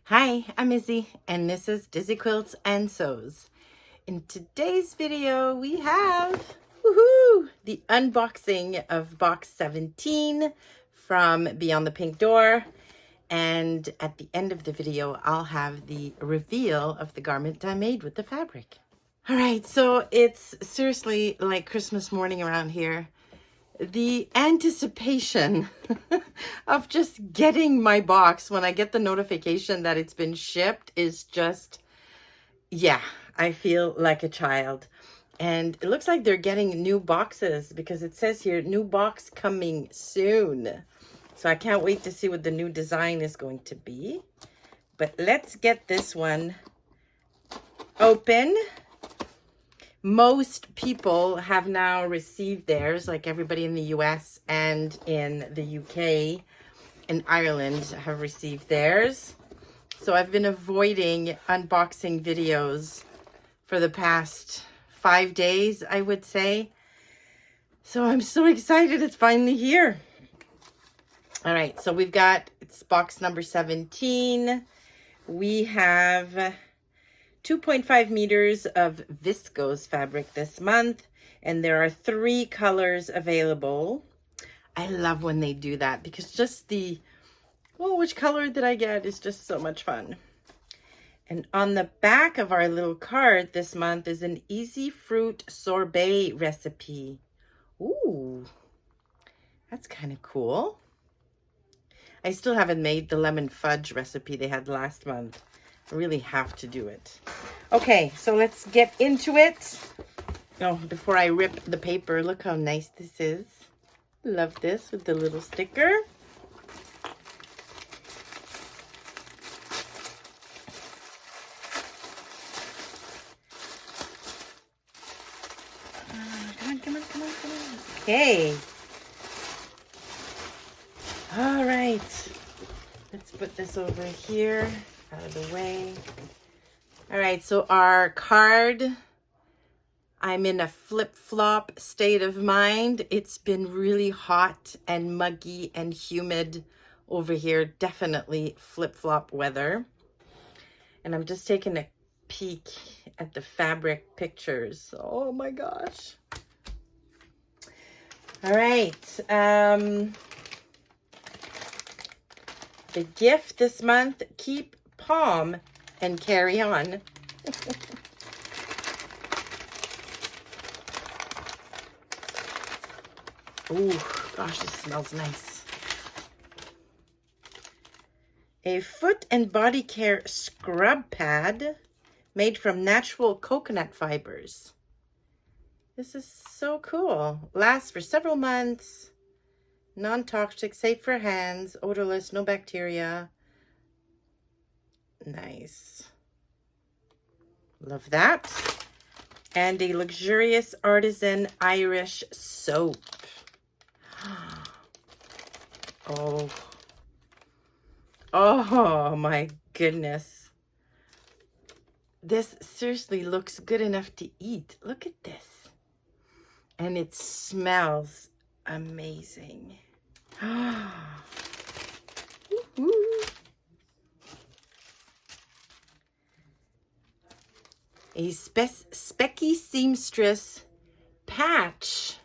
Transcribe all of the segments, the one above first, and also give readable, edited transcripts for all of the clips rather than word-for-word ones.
Hi, I'm Izzy, and this is Dizzy Quilts and Sews. In today's video, we have the unboxing of box 17 from Beyond the Pink Door. And at the end of the video, I'll have the reveal of the garment I made with the fabric. All right, so it's seriously like Christmas morning around here. The anticipation of just getting my box when I get the notification that it's been shipped is just, yeah, I feel like a child. And it looks like they're getting new boxes because it says here, new box coming soon. So I can't wait to see what the new design is going to be. But let's get this one open. Most people have now received theirs, like everybody in the US and in the UK and Ireland have received theirs. So I've been avoiding unboxing videos for the past 5 days, I would say. So I'm so excited it's finally here. All right, so we've got, it's box number 17. We have 2.5 meters of viscose fabric this month, and there are 3 colors available. I love when they do that because just the, well, which color did I get is just so much fun. And on the back of our little card this month is an easy fruit sorbet recipe. Ooh, that's kind of cool. I still haven't made the lemon fudge recipe they had last month. I really have to do it. Okay, so let's get into it. Oh, before I rip the paper, look how nice this is. Love this with the little sticker. Come on. Okay. All right. Let's put this over here, out of the way. All right, so our card, I'm in a flip-flop state of mind. It's been really hot and muggy and humid over here. Definitely flip-flop weather. And I'm just taking a peek at the fabric pictures. Oh my gosh. All right. The gift this month, keep calm and carry on. Oh gosh, this smells nice. A foot and body care scrub pad made from natural coconut fibers. This is so cool. Lasts for several months. Non-toxic, safe for hands, odorless, no bacteria. Nice. Love that. And a luxurious artisan Irish soap. Oh my goodness. This seriously looks good enough to eat. Look at this. And it smells amazing. A specky seamstress patch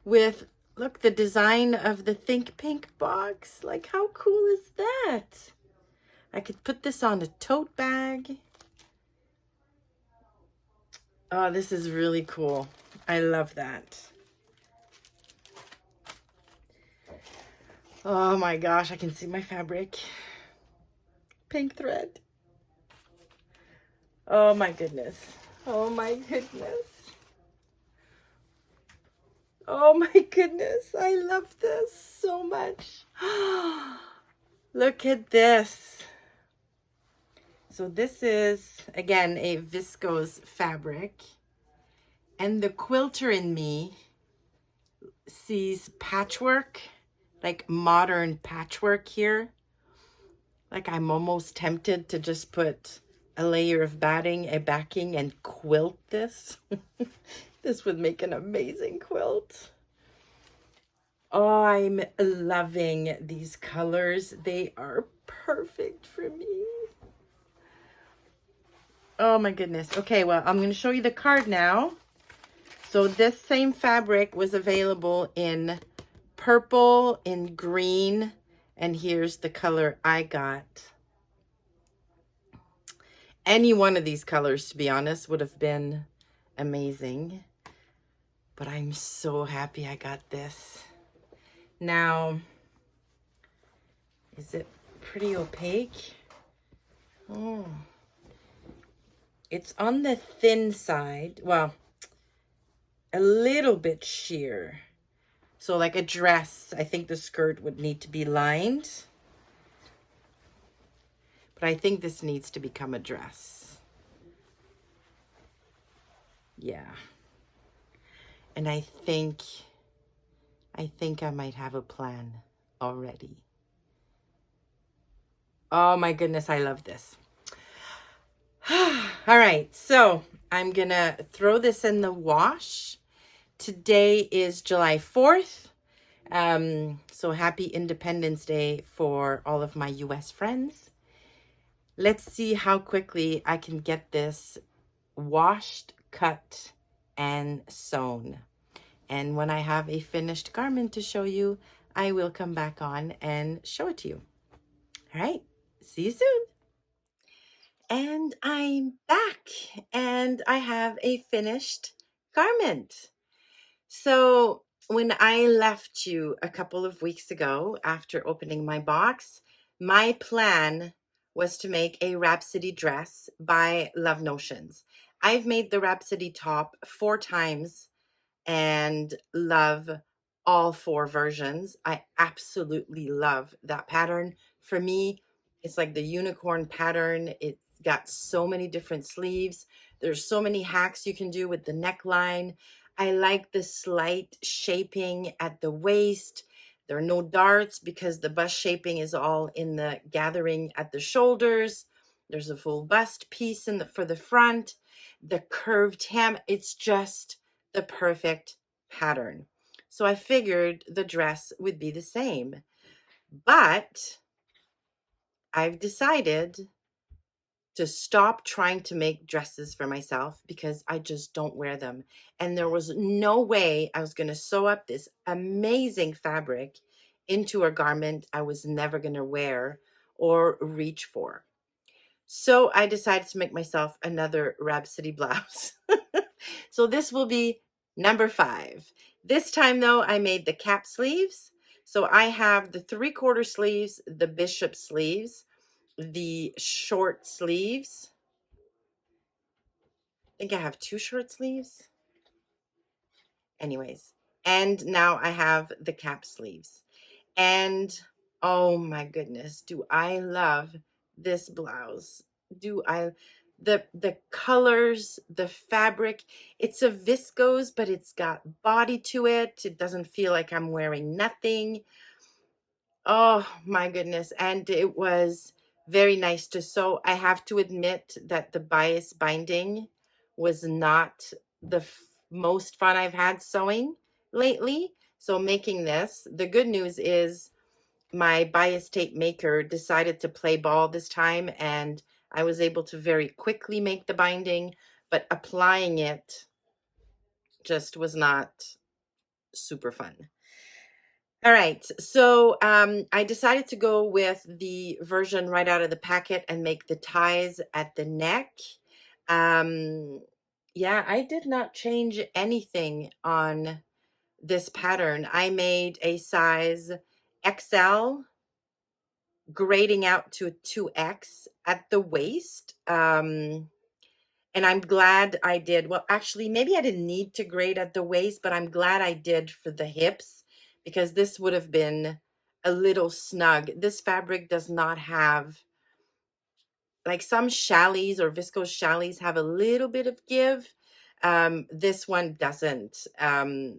with, look, the design of the Think Pink box. Like, how cool is that? I could put this on a tote bag. Oh, this is really cool. I love that. Oh my gosh, I can see my fabric. Pink thread. Oh my goodness. Oh my goodness. Oh my goodness. I love this so much. Look at this. So this is, again, a viscose fabric. And the quilter in me sees patchwork, like modern patchwork here. Like I'm almost tempted to just put a layer of backing and quilt this. This would make an amazing quilt. Oh, I'm loving these colors. They are perfect for me. Oh my goodness. Okay, well, I'm going to show you the card now. So this same fabric was available in purple, in green, and here's the color I got. Any one of these colors, to be honest, would have been amazing. But I'm so happy I got this. Now, is it pretty opaque? Oh, it's on the thin side. Well, a little bit sheer. So like a dress, I think the skirt would need to be lined. But I think this needs to become a dress. Yeah. And I think I might have a plan already. Oh my goodness, I love this. All right, so I'm gonna throw this in the wash. Today is July 4th. So happy Independence Day for all of my US friends. Let's see how quickly I can get this washed, cut, and sewn. And when I have a finished garment to show you, I will come back on and show it to you. All right, see you soon. And I'm back and I have a finished garment. So when I left you a couple of weeks ago after opening my box, my plan was to make a Rhapsody dress by Love Notions. I've made the Rhapsody top 4 times and love all 4 versions. I absolutely love that pattern. For me, it's like the unicorn pattern. It's got so many different sleeves. There's so many hacks you can do with the neckline. I like the slight shaping at the waist. There are no darts because the bust shaping is all in the gathering at the shoulders. There's a full bust piece for the front. The curved hem, it's just the perfect pattern. So I figured the dress would be the same. But I've decided to stop trying to make dresses for myself because I just don't wear them. And there was no way I was going to sew up this amazing fabric into a garment I was never going to wear or reach for. So I decided to make myself another Rhapsody blouse. So this will be number 5. This time though, I made the cap sleeves. So I have the 3/4 sleeves, the bishop sleeves, the short sleeves. I think I have 2 short sleeves. Anyways, and now I have the cap sleeves. And oh my goodness, do I love this blouse. Do I the colors, the fabric, it's a viscose, but it's got body to it. It doesn't feel like I'm wearing nothing. Oh my goodness. And it was very nice to sew. I have to admit that the bias binding was not the most fun I've had sewing lately. So making this, the good news is my bias tape maker decided to play ball this time and I was able to very quickly make the binding, but applying it just was not super fun. All right, so I decided to go with the version right out of the packet and make the ties at the neck. Yeah, I did not change anything on this pattern. I made a size XL grading out to a 2X at the waist. And I'm glad I did. Well, actually, maybe I didn't need to grade at the waist, but I'm glad I did for the hips because this would have been a little snug. This fabric does not have, like some chalets or viscose chalets have a little bit of give. This one doesn't.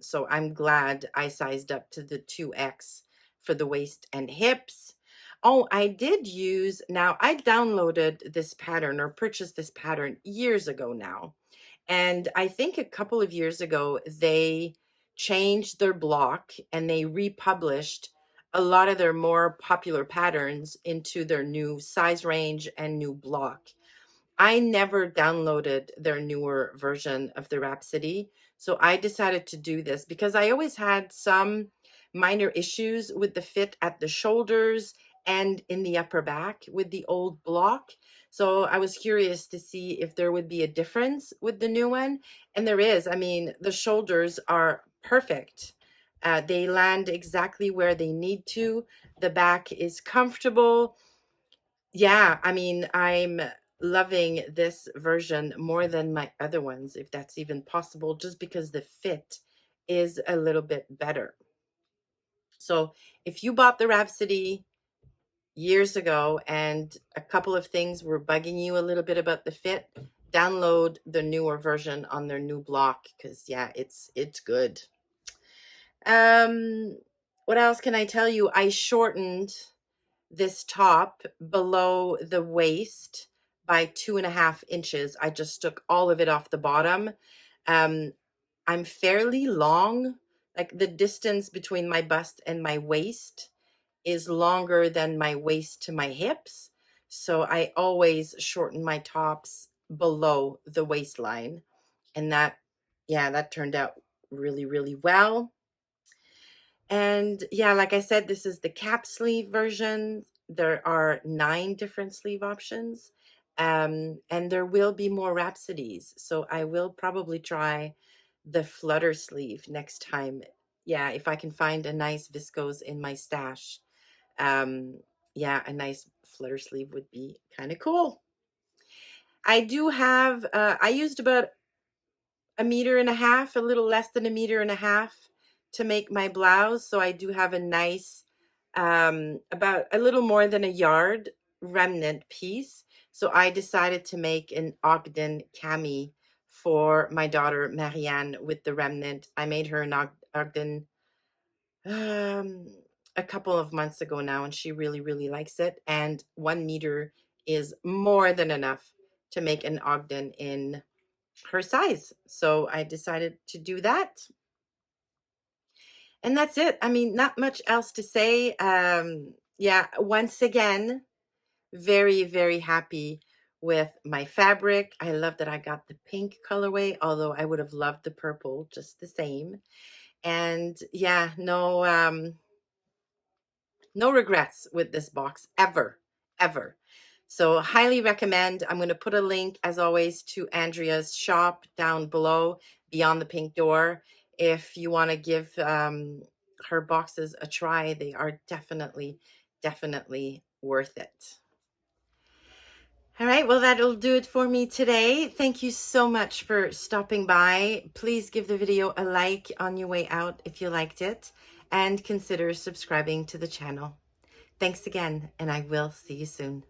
So I'm glad I sized up to the 2X for the waist and hips. Oh, I did use, now I downloaded this pattern or purchased this pattern years ago now. And I think a couple of years ago, they changed their block and they republished a lot of their more popular patterns into their new size range and new block. I never downloaded their newer version of the Rhapsody. So I decided to do this because I always had some minor issues with the fit at the shoulders and in the upper back with the old block. So I was curious to see if there would be a difference with the new one. And there is. I mean, the shoulders are perfect. They land exactly where they need to. The back is comfortable. Yeah, I mean, I'm loving this version more than my other ones, if that's even possible, just because the fit is a little bit better. So if you bought the Rhapsody years ago and a couple of things were bugging you a little bit about the fit, download the newer version on their new block, because yeah, it's good. What else can I tell you? I shortened this top below the waist by 2.5 inches. I just took all of it off the bottom. I'm fairly long, like the distance between my bust and my waist is longer than my waist to my hips. So I always shorten my tops below the waistline. And that turned out really, really well. And yeah, like I said, this is the cap sleeve version. There are 9 different sleeve options. And there will be more Rhapsodies. So I will probably try the flutter sleeve next time. Yeah, if I can find a nice viscose in my stash. Yeah, a nice flutter sleeve would be kind of cool. I do have, I used about 1.5 meters, a little less than 1.5 meters to make my blouse. So I do have a nice, about a little more than a yard remnant piece. So I decided to make an Ogden cami for my daughter Marianne with the remnant. I made her an Ogden a couple of months ago now, and she really, really likes it. And 1 meter is more than enough to make an Ogden in her size. So I decided to do that. And that's it. I mean, not much else to say. Yeah, once again, very, very happy with my fabric. I love that I got the pink colorway, although I would have loved the purple just the same. And yeah, no regrets with this box ever, ever. So highly recommend. I'm going to put a link, as always, to Andrea's shop down below, Beyond the Pink Door. If you want to give her boxes a try, they are definitely, definitely worth it. All right, well, that'll do it for me today. Thank you so much for stopping by. Please give the video a like on your way out if you liked it, and consider subscribing to the channel. Thanks again, and I will see you soon.